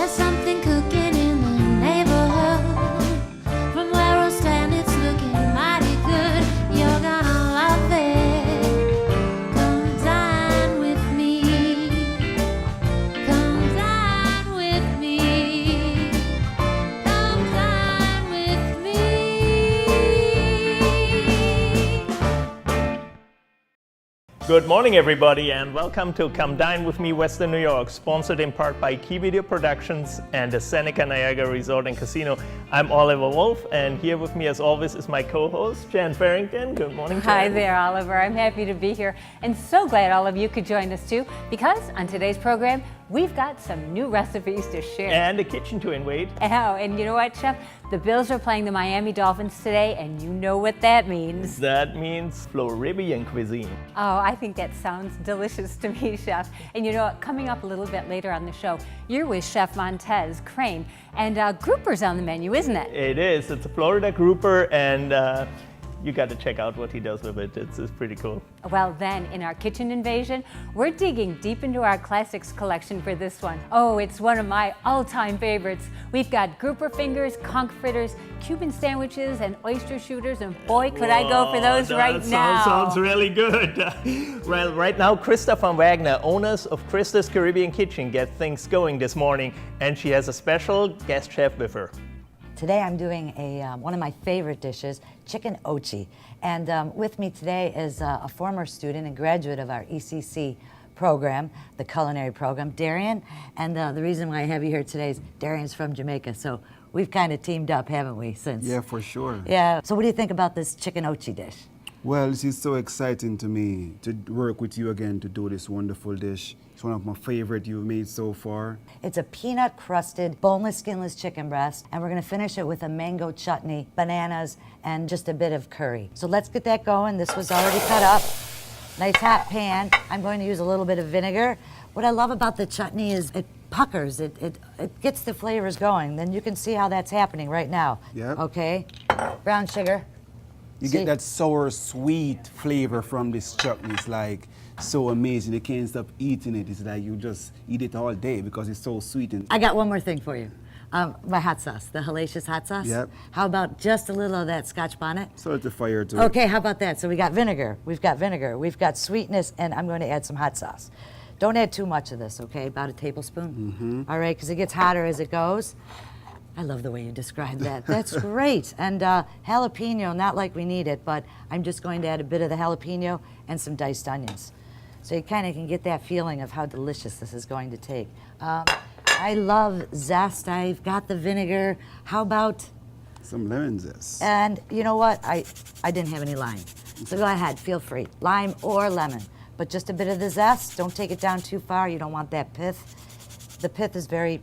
There's something cooking in the neighborhood. From where I stand, it's looking mighty good. You're gonna love it. Come dine with me. Come dine with me. Come dine with me. Good morning, everybody, and welcome to Come Dine With Me, Western New York, sponsored in part by Key Video Productions and the Seneca Niagara Resort and Casino. I'm Oliver Wolf, and here with me, as always, is my co-host, Jan Farrington. Good morning, Jan. Hi there, Oliver. I'm happy to be here, and so glad all of you could join us too, because on today's program, we've got some new recipes to share. And a kitchen to invade. Oh, and you know what, Chef? The Bills are playing the Miami Dolphins today, and you know what that means. That means Floridian cuisine. Oh, I think that sounds delicious to me, Chef. And you know what, coming up a little bit later on the show, you're with Chef Montez Crane, and grouper's on the menu, isn't it? It is. It's a Florida grouper, and you got to check out what he does with it. It's pretty cool. Well, then, in our kitchen invasion, we're digging deep into our classics collection for this one. Oh, it's one of my all-time favorites. We've got grouper fingers, conch fritters, Cuban sandwiches, and oyster shooters, and boy, could I go for those right now. Sounds really good. Well, right now, Krista von Wagner, owners of Krista's Caribbean Kitchen, get things going this morning, and she has a special guest chef with her. Today I'm doing one of my favorite dishes, chicken ochi. And with me today is a former student and graduate of our ECC program, the culinary program, Darian. And the reason why I have you here today is Darian's from Jamaica, so we've kind of teamed up, haven't we, since? Yeah, for sure. Yeah. So what do you think about this chicken ochi dish? Well, this is so exciting to me to work with you again to do this wonderful dish. It's one of my favorite you've made so far. It's a peanut-crusted, boneless, skinless chicken breast, and we're gonna finish it with a mango chutney, bananas, and just a bit of curry. So let's get that going. This was already cut up. Nice hot pan. I'm going to use a little bit of vinegar. What I love about the chutney is it puckers, it gets the flavors going. Then you can see how that's happening right now. Yep. Okay, brown sugar. You get that sour, sweet flavor from this chutney. It's like so amazing. You can't stop eating it. It's like you just eat it all day because it's so sweet. And I got one more thing for you. My hot sauce, the hellacious hot sauce. Yep. How about just a little of that Scotch bonnet? so it's a fire too. Okay, how about that? So we got vinegar, we've got sweetness, and I'm going to add some hot sauce. Don't add too much of this, okay? About a tablespoon. All right, because it gets hotter as it goes. I love the way you describe that. That's great. And jalapeno, not like we need it, but I'm just going to add a bit of the jalapeno and some diced onions. So you kind of can get that feeling of how delicious this is going to take. I love zest. I've got the vinegar. How about, Some lemon zest. and you know what? I didn't have any lime. So go ahead, feel free. Lime or lemon. But just a bit of the zest. Don't take it down too far. You don't want that pith. The pith is very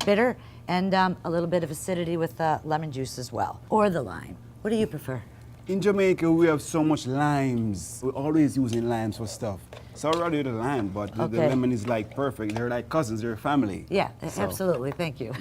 bitter, and a little bit of acidity with lemon juice as well. Or the lime. What do you prefer? In Jamaica, we have so much limes. We're always using limes for stuff. So I'd rather do the lime, but the Okay. lemon is like perfect. They're like cousins, they're family. Yeah, So- absolutely. Thank you.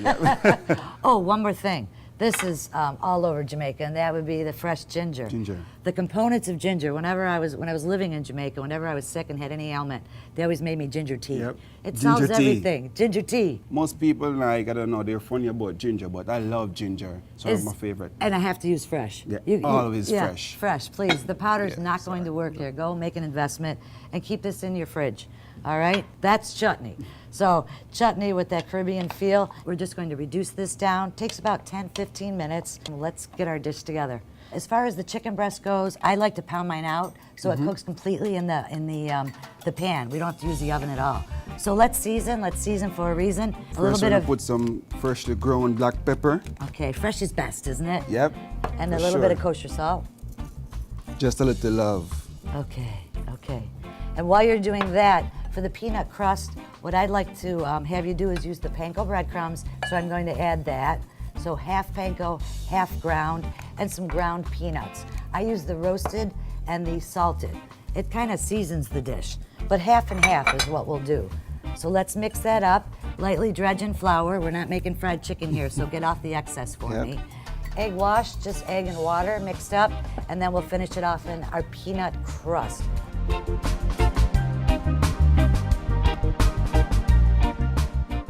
Oh, one more thing. This is all over Jamaica, and that would be the fresh ginger. Ginger. The components of ginger. When I was living in Jamaica, whenever I was sick and had any ailment, they always made me ginger tea. Yep. It Ginger solves tea. everything. Ginger tea. Most people, like, I don't know, they're funny about ginger, but I love ginger. It's one of Is- my favorite. And I have to use fresh. Yeah, always yeah, fresh. Fresh, please. The powder's Yeah, not going to work here. Go make an investment and keep this in your fridge. All right? That's chutney. So chutney with that Caribbean feel. We're just going to reduce this down. Takes about 10, 15 minutes. Let's get our dish together. As far as the chicken breast goes, I like to pound mine out so it cooks completely in the pan. We don't have to use the oven at all. So let's season. Let's season for a reason. A little First, bit I'm of gonna put some freshly ground black pepper. okay. Fresh is best, isn't it? Yep. And a for little bit sure. of kosher salt. Just a little love. Okay, okay. And while you're doing that, for the peanut crust, what I'd like to have you do is use the panko breadcrumbs. So I'm going to add that. So half panko, half ground, and some ground peanuts. I use the roasted and the salted. It kind of seasons the dish, but half and half is what we'll do. So let's mix that up. Lightly dredge in flour. We're not making fried chicken here, so get off the excess for Yep. me. Egg wash, just egg and water mixed up, and then we'll finish it off in our peanut crust.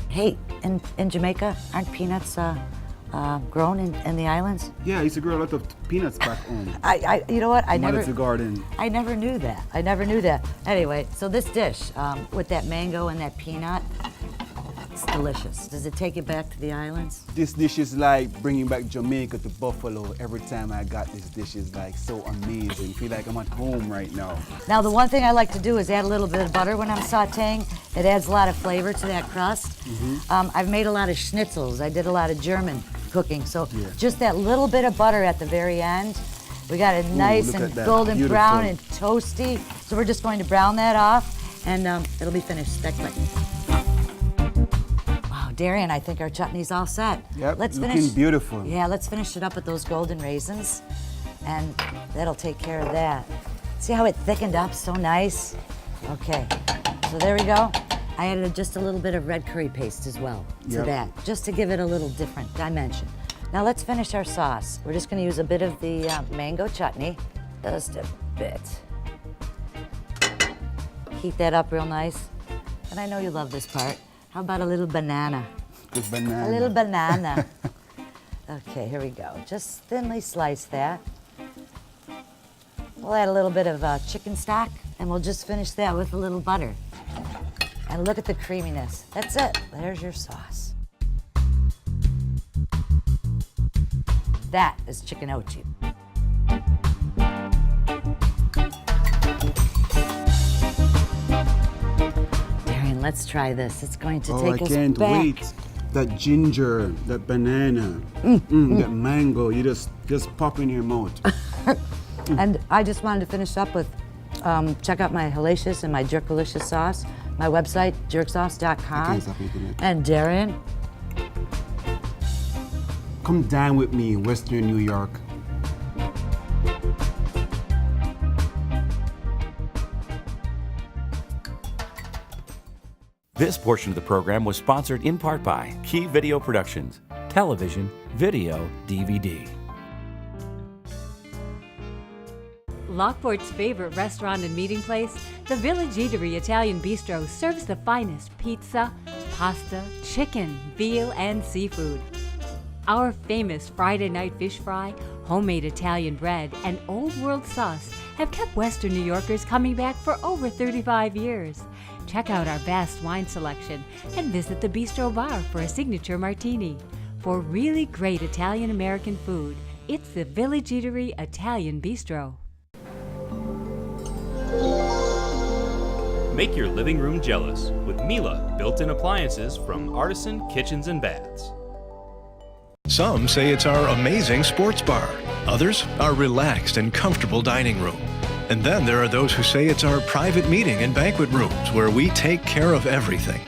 Hey, in Jamaica, aren't peanuts grown in the islands? Yeah, I used to grow a lot of peanuts back home. You know what? I Monitor garden. never knew that. I never knew that. Anyway, so this dish with that mango and that peanut, it's delicious. Does it take you back to the islands? This dish is like bringing back Jamaica to Buffalo. Every time I got this dish is like so amazing. I feel like I'm at home right now. Now, the one thing I like to do is add a little bit of butter when I'm sauteing. It adds a lot of flavor to that crust. I've made a lot of schnitzels. I did a lot of German cooking. So just that little bit of butter at the very end. We got it nice and golden brown and toasty. So we're just going to brown that off and it'll be finished that quick. Wow, Darian, I think our chutney's all set. Yep, let's looking finish. beautiful. Yeah, let's finish it up with those golden raisins and that'll take care of that. See how it thickened up so nice? Okay, so there we go. I added just a little bit of red curry paste as well to that, just to give it a little different dimension. Now let's finish our sauce. We're just gonna use a bit of the mango chutney, just a bit. Heat that up real nice. And I know you love this part. How about a little banana? Good banana. A little banana. Okay, here we go. Just thinly slice that. We'll add a little bit of chicken stock, and we'll just finish that with a little butter. And look at the creaminess. That's it. There's your sauce. That is chicken ochi. Darian, let's try this. It's going to take us back. I can't wait. That ginger, that banana, that mango, you just pop in your mouth. And I just wanted to finish up with, check out my hellacious and my jerkalicious sauce. My website, jerksauce.com. And Darian? Come dine with me in Western New York. This portion of the program was sponsored in part by Key Video Productions, television, video, DVD. Lockport's favorite restaurant and meeting place, the Village Eatery Italian Bistro serves the finest pizza, pasta, chicken, veal, and seafood. Our famous Friday night fish fry, homemade Italian bread, and old world sauce have kept Western New Yorkers coming back for over 35 years. Check out our vast wine selection and visit the Bistro Bar for a signature martini. For really great Italian-American food, it's the Village Eatery Italian Bistro. Make your living room jealous with Miele built-in appliances from Artisan Kitchens and Baths. Some say it's our amazing sports bar. Others, our relaxed and comfortable dining room. And then there are those who say it's our private meeting and banquet rooms where we take care of everything.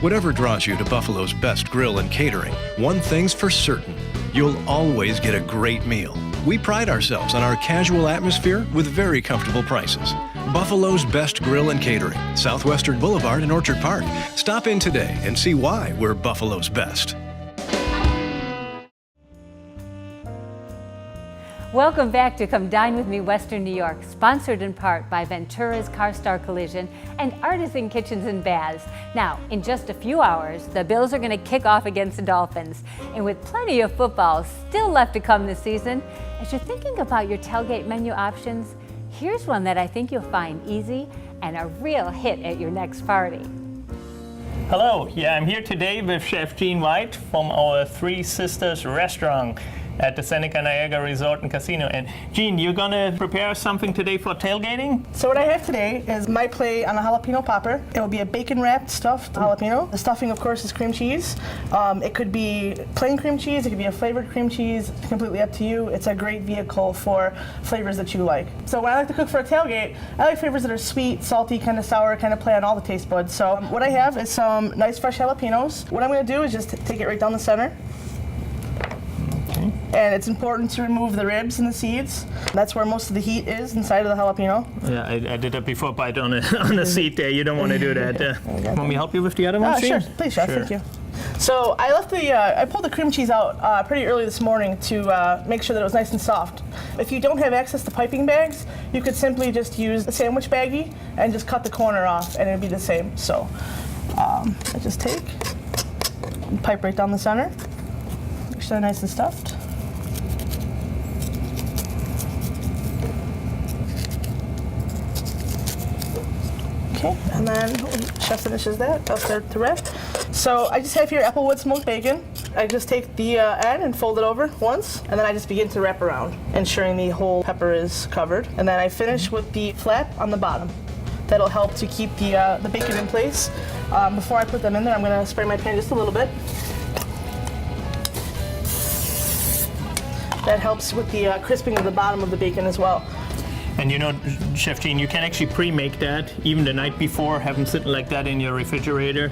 Whatever draws you to Buffalo's best grill and catering, one thing's for certain, you'll always get a great meal. We pride ourselves on our casual atmosphere with very comfortable prices. Buffalo's best grill and catering, Southwestern Boulevard in Orchard Park. Stop in today and see why we're Buffalo's best. Welcome back to Come Dine With Me Western New York, sponsored in part by Ventura's CarStar Collision and Artisan Kitchens and Baths. Now, in just a few hours, the Bills are going to kick off against the Dolphins. And with plenty of football still left to come this season, as you're thinking about your tailgate menu options, here's one that I think you'll find easy and a real hit at your next party. Hello, I'm here today with Chef Gene White from our Three Sisters restaurant at the Seneca Niagara Resort and Casino. And Gene, you're gonna prepare something today for tailgating? So what I have today is my play on a jalapeno popper. It will be a bacon-wrapped stuffed jalapeno. The stuffing, of course, is cream cheese. It could be plain cream cheese, it could be a flavored cream cheese, completely up to you. It's a great vehicle for flavors that you like. So when I like to cook for a tailgate, I like flavors that are sweet, salty, kind of sour, kind of play on all the taste buds. So what I have is some nice fresh jalapenos. What I'm gonna do is just take it right down the center. And it's important to remove the ribs and the seeds. That's where most of the heat is, inside of the jalapeno. Yeah, I did that before, bite on a seat there. You don't want to do that. Want me to help you with the other one? Sure, please, Chef, thank you. So I left I pulled the cream cheese out pretty early this morning to make sure that it was nice and soft. If you don't have access to piping bags, you could simply just use a sandwich baggie and just cut the corner off and it'd be the same. So I just take pipe right down the center. Make sure they're nice and stuffed. Okay, and then when chef finishes that, I'll start to wrap. So I just have here applewood smoked bacon. I just take the end and fold it over once, and then I just begin to wrap around, ensuring the whole pepper is covered. And then I finish with the flap on the bottom. That'll help to keep the bacon in place. Before I put them in there, I'm going to spray my pan just a little bit. That helps with the crisping of the bottom of the bacon as well. And you know, Chef Gene, you can actually pre-make that even the night before, have them sitting like that in your refrigerator.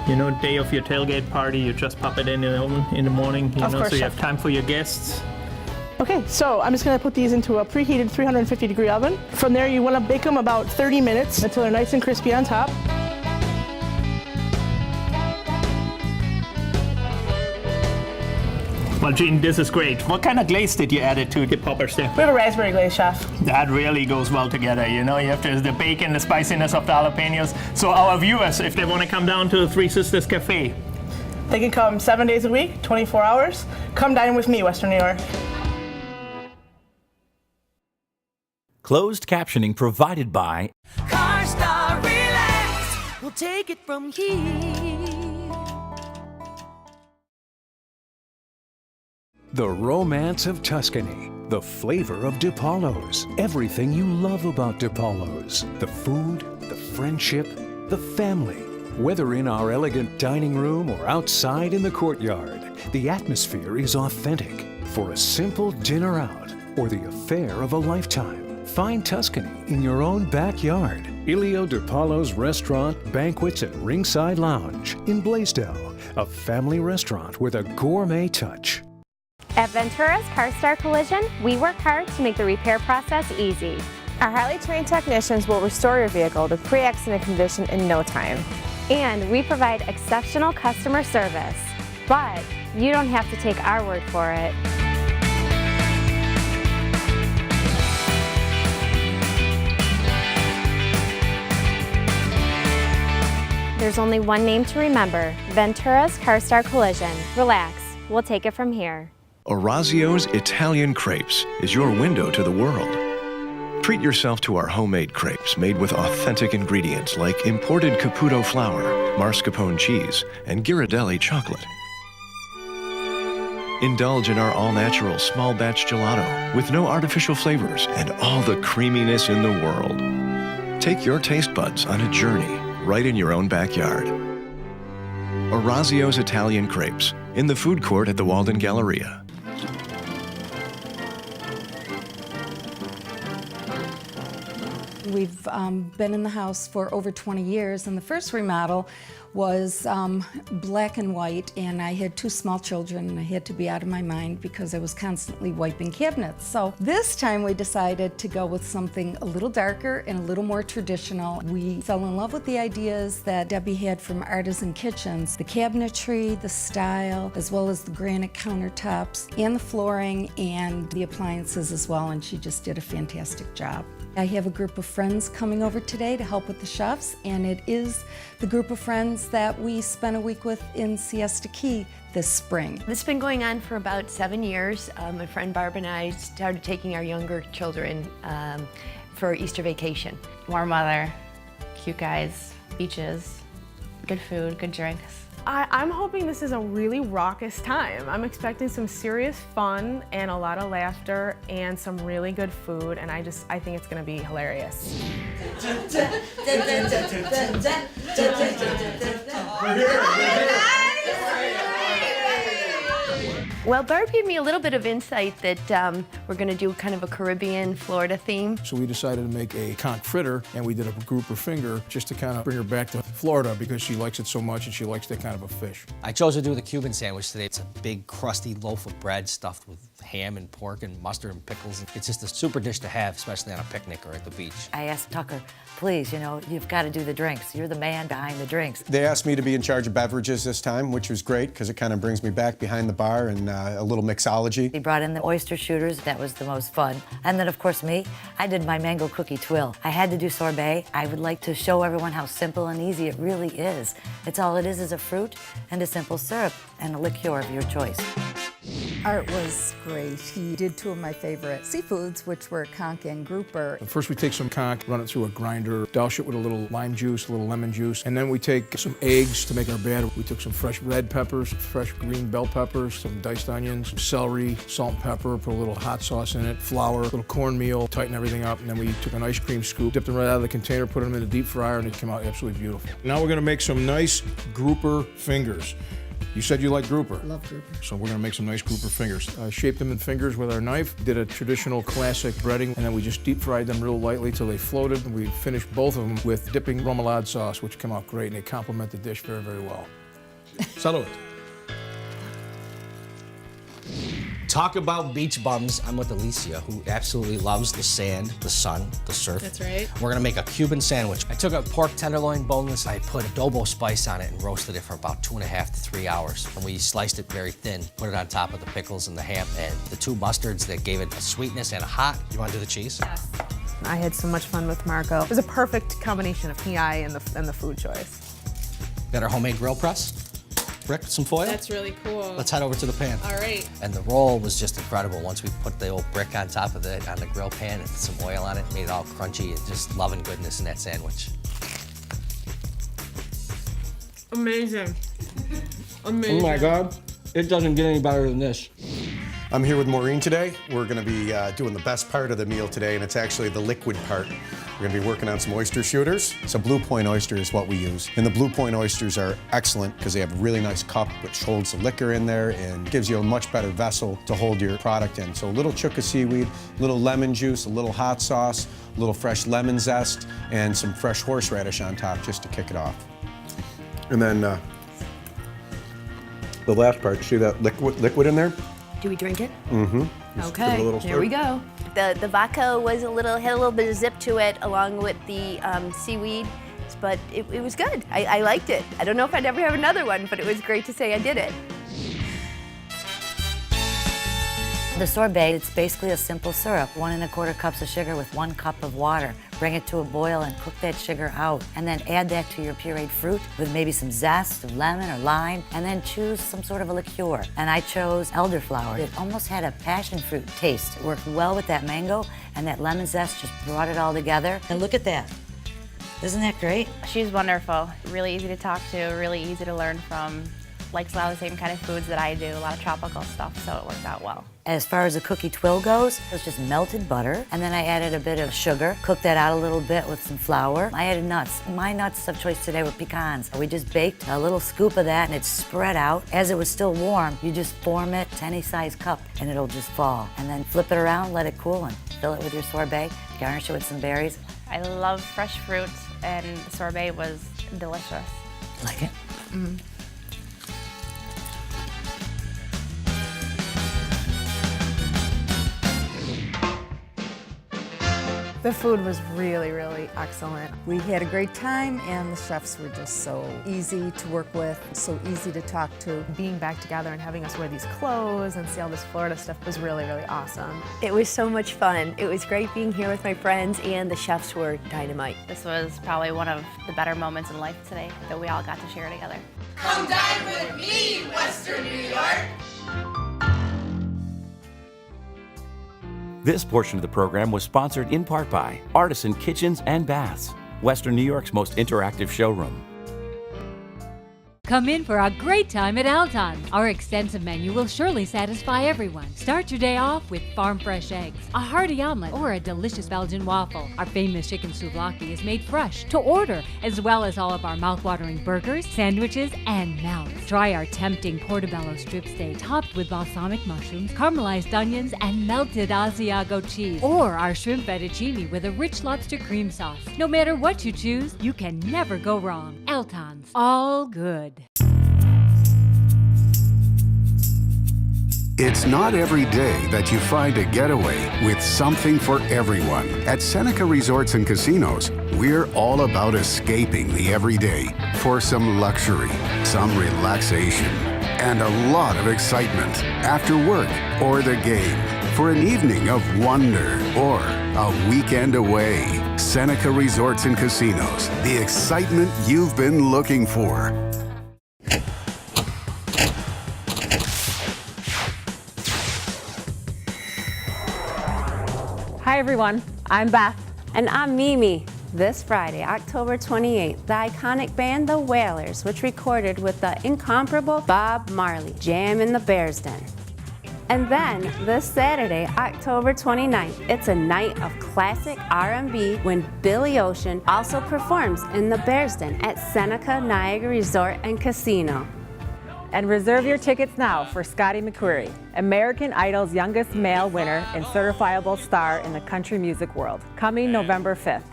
You know, day of your tailgate party, you just pop it in the oven in the morning, you Of know, course, so you Chef. have time for your guests. Okay, so I'm just going to put these into a preheated 350-degree oven. From there, you want to bake them about 30 minutes until they're nice and crispy on top. Well, Gene, this is great. What kind of glaze did you add it to the poppers there? We have a raspberry glaze, Chef. That really goes well together, you know, you have the bacon, the spiciness of the jalapenos. So our viewers, if they want to come down to the Three Sisters Cafe, They can come 7 days a week, 24 hours. Come dine with me, Western New York. Closed captioning provided by CarStar Relax. We'll take it from here. The romance of Tuscany, the flavor of DiPaolo's, everything you love about DiPaolo's, the food, the friendship, the family. Whether in our elegant dining room or outside in the courtyard, the atmosphere is authentic. For a simple dinner out or the affair of a lifetime, find Tuscany in your own backyard. Ilio DiPaolo's Restaurant, Banquets and Ringside Lounge in Blaisdell, a family restaurant with a gourmet touch. At Ventura's CarStar Collision, we work hard to make the repair process easy. Our highly trained technicians will restore your vehicle to pre-accident condition in no time. And we provide exceptional customer service. But you don't have to take our word for it. There's only one name to remember, Ventura's CarStar Collision. Relax, we'll take it from here. Orazio's Italian Crepes is your window to the world. Treat yourself to our homemade crepes made with authentic ingredients like imported Caputo flour, mascarpone cheese, and Ghirardelli chocolate. Indulge in our all-natural small batch gelato with no artificial flavors and all the creaminess in the world. Take your taste buds on a journey right in your own backyard. Orazio's Italian Crepes in the food court at the Walden Galleria. We've been in the house for over 20 years, and the first remodel was black and white, and I had 2 small children, and I had to be out of my mind because I was constantly wiping cabinets. So this time we decided to go with something a little darker and a little more traditional. We fell in love with the ideas that Debbie had from Artisan Kitchens, the cabinetry, the style, as well as the granite countertops, and the flooring, and the appliances as well, and she just did a fantastic job. I have a group of friends coming over today to help with the chefs, and it is the group of friends that we spent a week with in Siesta Key this spring. This has been going on for about 7 years. My friend Barb and I started taking our younger children for Easter vacation. Warm weather, cute guys, beaches, good food, good drinks. I'm hoping this is a really raucous time. I'm expecting some serious fun and a lot of laughter and some really good food, and I think it's gonna be hilarious. Well, Barb gave me a little bit of insight that we're going to do kind of a Caribbean, Florida theme. So we decided to make a conch fritter, and we did a grouper finger just to kind of bring her back to Florida because she likes it so much and she likes that kind of a fish. I chose to do the Cuban sandwich today. It's a big, crusty loaf of bread stuffed with ham and pork and mustard and pickles. It's just a super dish to have, especially on a picnic or at the beach. I asked Tucker, please, you've got to do the drinks. You're the man behind the drinks. They asked me to be in charge of beverages this time, which was great because it kind of brings me back behind the bar and a little mixology. He brought in the oyster shooters that was the most fun. And then, of course, me, I did my mango cookie twill. I had to do sorbet. I would like to show everyone how simple and easy it really is. It's all it is a fruit and a simple syrup and a liqueur of your choice. Art was great. He did two of my favorite seafoods, which were conch and grouper. First we take some conch, run it through a grinder, douse it with a little lime juice, a little lemon juice, and then we take some eggs to make our batter. We took some fresh red peppers, fresh green bell peppers, some diced onions, celery, salt and pepper, put a little hot sauce in it, flour, a little cornmeal, tighten everything up, and then we took an ice cream scoop, dipped them right out of the container, put them in the deep fryer, and it came out absolutely beautiful. Now we're gonna make some nice grouper fingers. You said you like grouper. Love grouper. So we're gonna make some nice grouper fingers. Shaped them in fingers with our knife, did a traditional classic breading, and then we just deep fried them real lightly till they floated. And we finished both of them with dipping remoulade sauce, which came out great, and they complement the dish very, very well. Salud. Talk about beach bums. I'm with Alicia, who absolutely loves the sand, the sun, the surf. That's right. We're gonna make a Cuban sandwich. I took a pork tenderloin boneless, I put adobo spice on it and roasted it for about 2.5 to 3 hours. And we sliced it very thin, put it on top of the pickles and the ham and the two mustards that gave it a sweetness and a hot. You wanna do the cheese? Yes. I had so much fun with Marco. It was a perfect combination of PI and the food choice. Got our homemade grill press. Brick, some foil. That's really cool. Let's head over to the pan. All right. And the roll was just incredible. Once we put the old brick on top of it on the grill pan and some oil on it, made it all crunchy and just loving goodness in that sandwich. Amazing. Amazing. Oh my God, it doesn't get any better than this. I'm here with Maureen today. We're gonna be doing the best part of the meal today, and it's actually the liquid part. We're gonna be working on some oyster shooters. So Blue Point oyster is what we use. And the Blue Point oysters are excellent because they have a really nice cup which holds the liquor in there and gives you a much better vessel to hold your product in. So a little chuka seaweed, a little lemon juice, a little hot sauce, a little fresh lemon zest, and some fresh horseradish on top just to kick it off. And then the last part, see that liquid in there? Do we drink it? Mm-hmm. Okay, here we go. The vodka was had a little bit of zip to it along with the seaweed, but it was good. I liked it. I don't know if I'd ever have another one, but it was great to say I did it. The sorbet, it's basically a simple syrup. 1 1/4 cups of sugar with 1 cup of water. Bring it to a boil and cook that sugar out. And then add that to your pureed fruit with maybe some zest of lemon or lime, and then choose some sort of a liqueur. And I chose elderflower. It almost had a passion fruit taste. It worked well with that mango, and that lemon zest just brought it all together. And look at that. Isn't that great? She's wonderful. Really easy to talk to, really easy to learn from. Likes a lot of the same kind of foods that I do, a lot of tropical stuff, so it worked out well. As far as the cookie twill goes, it was just melted butter, and then I added a bit of sugar, cooked that out a little bit with some flour. I added nuts. My nuts of choice today were pecans. We just baked a little scoop of that, and it's spread out. As it was still warm, you just form it to any size cup, and it'll just fall. And then flip it around, let it cool, and fill it with your sorbet. Garnish it with some berries. I love fresh fruit, and the sorbet was delicious. Like it? Mm-hmm. The food was really, really excellent. We had a great time, and the chefs were just so easy to work with, so easy to talk to. Being back together and having us wear these clothes and see all this Florida stuff was really, really awesome. It was so much fun. It was great being here with my friends, and the chefs were dynamite. This was probably one of the better moments in life today that we all got to share together. Come dine with me, Western New York. This portion of the program was sponsored in part by Artisan Kitchens and Baths, Western New York's most interactive showroom. Come in for a great time at Alton's. Our extensive menu will surely satisfy everyone. Start your day off with farm fresh eggs, a hearty omelet, or a delicious Belgian waffle. Our famous chicken souvlaki is made fresh to order, as well as all of our mouth-watering burgers, sandwiches, and melts. Try our tempting portobello strip steak topped with balsamic mushrooms, caramelized onions, and melted Asiago cheese, or our shrimp fettuccine with a rich lobster cream sauce. No matter what you choose, you can never go wrong. Alton's, all good. It's not every day that you find a getaway with something for everyone. At Seneca Resorts and Casinos, we're all about escaping the everyday for some luxury, some relaxation, and a lot of excitement after work or the game. for an evening of wonder or a weekend away. Seneca Resorts and Casinos, the excitement you've been looking for. Hi everyone, I'm Beth. And I'm Mimi. This Friday, October 28th, the iconic band The Wailers, which recorded with the incomparable Bob Marley, jam in the Bears Den. And then this Saturday, October 29th, it's a night of classic R&B when Billy Ocean also performs in the Bears Den at Seneca Niagara Resort and Casino. And reserve your tickets now for Scotty McCreery, American Idol's youngest male winner and certifiable star in the country music world, coming November 5th.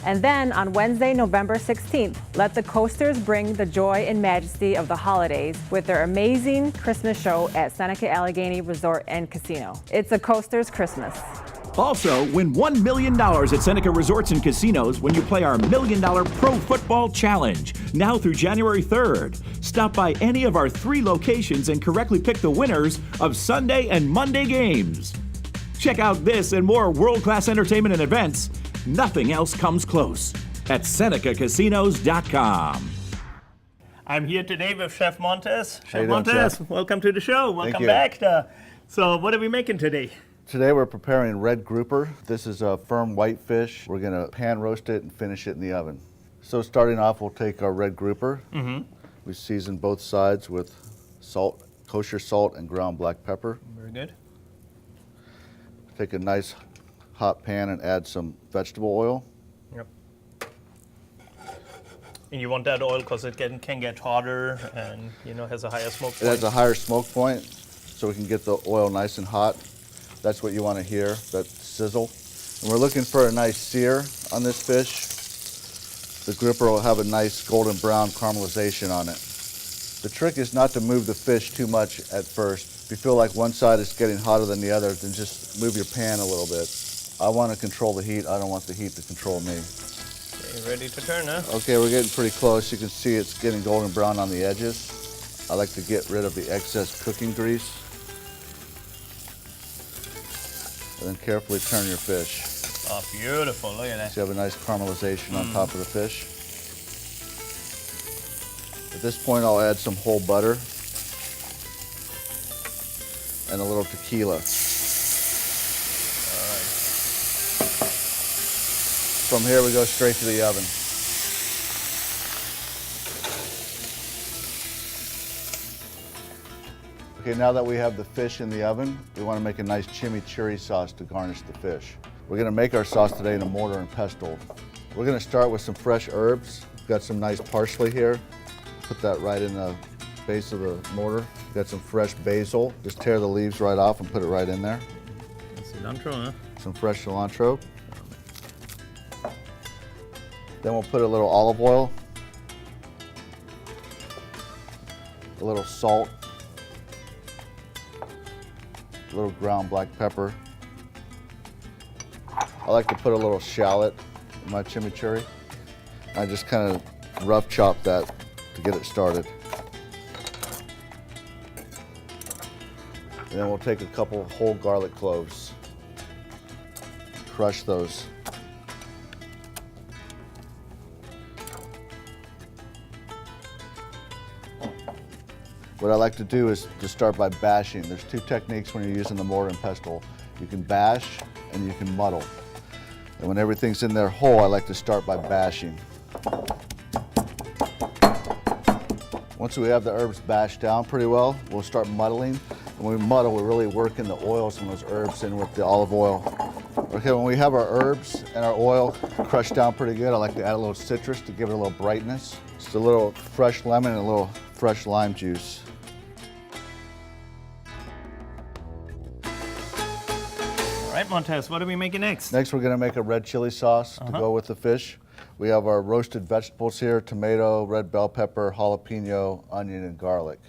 And then on Wednesday, November 16th, let the Coasters bring the joy and majesty of the holidays with their amazing Christmas show at Seneca Allegheny Resort and Casino. It's a Coasters Christmas. Also, win $1 million at Seneca Resorts and Casinos when you play our $1 Million Pro Football Challenge, now through January 3rd. Stop by any of our 3 locations and correctly pick the winners of Sunday and Monday games. Check out this and more world-class entertainment and events. Nothing else comes close at SenecaCasinos.com. I'm here today with Chef Montes. How Chef you doing, Montes, Chef? welcome to the show. Welcome you. back. So what are we making today? Today we're preparing red grouper. This is a firm white fish. We're gonna pan roast it and finish it in the oven. So starting off, we'll take our red grouper. We season both sides with salt, kosher salt and ground black pepper. Very good. Take a nice hot pan and add some vegetable oil. Yep. And you want that oil because it can get hotter and has a higher smoke point. It has a higher smoke point, so we can get the oil nice and hot. That's what you want to hear, that sizzle. And we're looking for a nice sear on this fish. The grouper will have a nice golden brown caramelization on it. The trick is not to move the fish too much at first. If you feel like one side is getting hotter than the other, then just move your pan a little bit. I want to control the heat. I don't want the heat to control me. Okay, ready to turn, huh? Okay, we're getting pretty close. You can see it's getting golden brown on the edges. I like to get rid of the excess cooking grease. And then carefully turn your fish. Oh, beautiful. Look at that. So you have a nice caramelization on top of the fish. At this point, I'll add some whole butter and a little tequila. From here, we go straight to the oven. Okay, now that we have the fish in the oven, we want to make a nice chimichurri sauce to garnish the fish. We're going to make our sauce today in a mortar and pestle. We're going to start with some fresh herbs. We've got some nice parsley here. Put that right in the base of the mortar. We've got some fresh basil. Just tear the leaves right off and put it right in there. Cilantro, huh? Some fresh cilantro. Then we'll put a little olive oil, a little salt, a little ground black pepper. I like to put a little shallot in my chimichurri. I just kind of rough chop that to get it started. And then we'll take a couple whole garlic cloves, crush those. What I like to do is to start by bashing. There's 2 techniques when you're using the mortar and pestle. You can bash and you can muddle. And when everything's in there whole, I like to start by bashing. Once we have the herbs bashed down pretty well, we'll start muddling. And when we muddle, we're really working the oils from those herbs in with the olive oil. Okay, when we have our herbs and our oil crushed down pretty good, I like to add a little citrus to give it a little brightness. Just a little fresh lemon and a little fresh lime juice. All right, Montez, what are we making next? Next, we're going to make a red chili sauce to go with the fish. We have our roasted vegetables here, tomato, red bell pepper, jalapeno, onion, and garlic.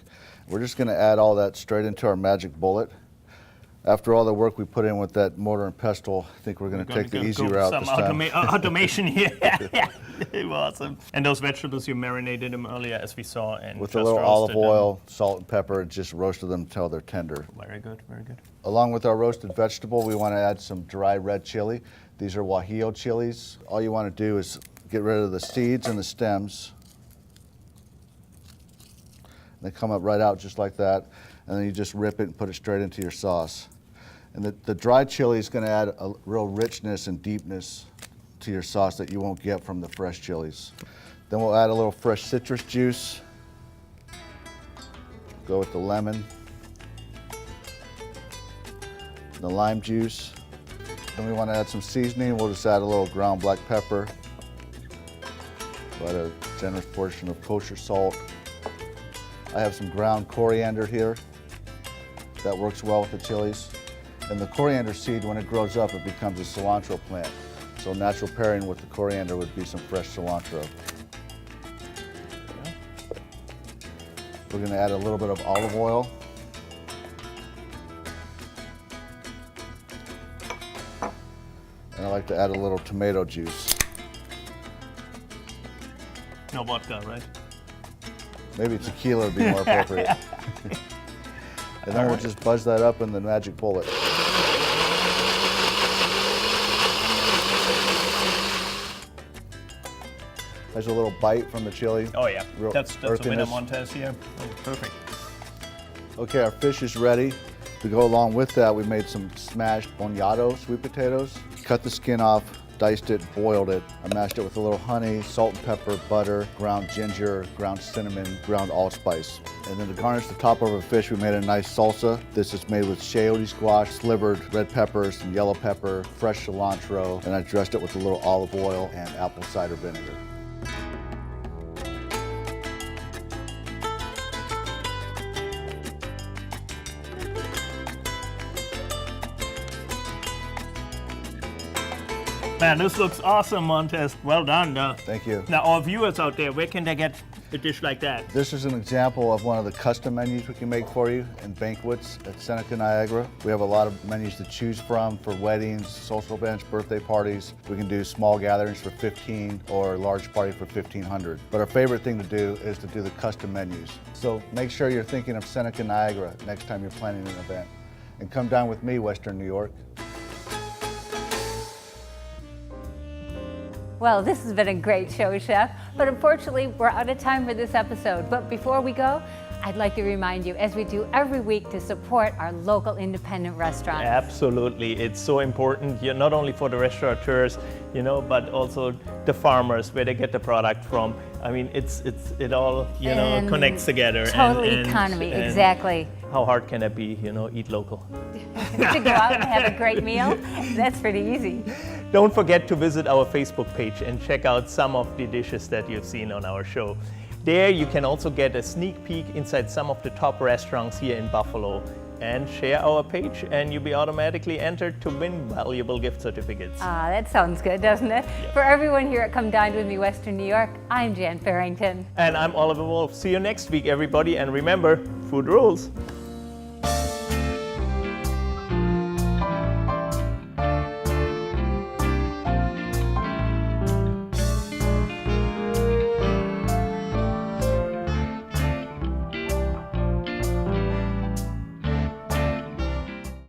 We're just going to add all that straight into our magic bullet. After all the work we put in with that mortar and pestle, I think we're going to take the easy route this time. Automation here. Awesome. And those vegetables, you marinated them earlier, as we saw, and with just a little olive roasted oil, salt and pepper, just roasted them until they're tender. Very good, very good. Along with our roasted vegetable, we want to add some dry red chili. These are guajillo chilies. All you want to do is get rid of the seeds and the stems. They come up right out just like that, and then you just rip it and put it straight into your sauce. And the dry chili is going to add a real richness and deepness to your sauce that you won't get from the fresh chilies. Then we'll add a little fresh citrus juice. Go with the lemon, the lime juice. Then we want to add some seasoning. We'll just add a little ground black pepper. We'll add a generous portion of kosher salt. I have some ground coriander here. That works well with the chilies. And the coriander seed, when it grows up, it becomes a cilantro plant. So natural pairing with the coriander would be some fresh cilantro. We're going to add a little bit of olive oil. And I like to add a little tomato juice. No vodka, right? Maybe tequila would be more appropriate. And then we'll just buzz that up in the magic bullet. There's a little bite from the chili. Oh yeah, Real that's a winner, earthiness. Montez here. Oh, perfect. Okay, our fish is ready. To go along with that, we made some smashed bonado sweet potatoes. Cut the skin off, diced it, boiled it. I mashed it with a little honey, salt and pepper, butter, ground ginger, ground cinnamon, ground allspice. And then to garnish the top of our fish, we made a nice salsa. This is made with chayote squash, slivered red peppers, some yellow pepper, fresh cilantro, and I dressed it with a little olive oil and apple cider vinegar. Man, this looks awesome, Montez. Well done. Thank you. Now, our viewers out there, where can they get a dish like that? This is an example of one of the custom menus we can make for you in banquets at Seneca Niagara. We have a lot of menus to choose from for weddings, social events, birthday parties. We can do small gatherings for 15 or a large party for 1,500. But our favorite thing to do is to do the custom menus. So make sure you're thinking of Seneca Niagara next time you're planning an event. And come down with me, Western New York. Well, this has been a great show, Chef, but unfortunately, we're out of time for this episode. But before we go, I'd like to remind you, as we do every week, to support our local independent restaurants. Absolutely, it's so important, not only for the restaurateurs, but also the farmers, where they get the product from. I mean, it all, And connects together. Total economy, exactly. How hard can it be, eat local? To go out and have a great meal, that's pretty easy. Don't forget to visit our Facebook page and check out some of the dishes that you've seen on our show. There you can also get a sneak peek inside some of the top restaurants here in Buffalo. And share our page and you'll be automatically entered to win valuable gift certificates. Ah, that sounds good, doesn't it? Yeah. For everyone here at Come Dine With Me Western New York, I'm Jan Farrington. And I'm Oliver Wolf. See you next week, everybody. And remember, food rules.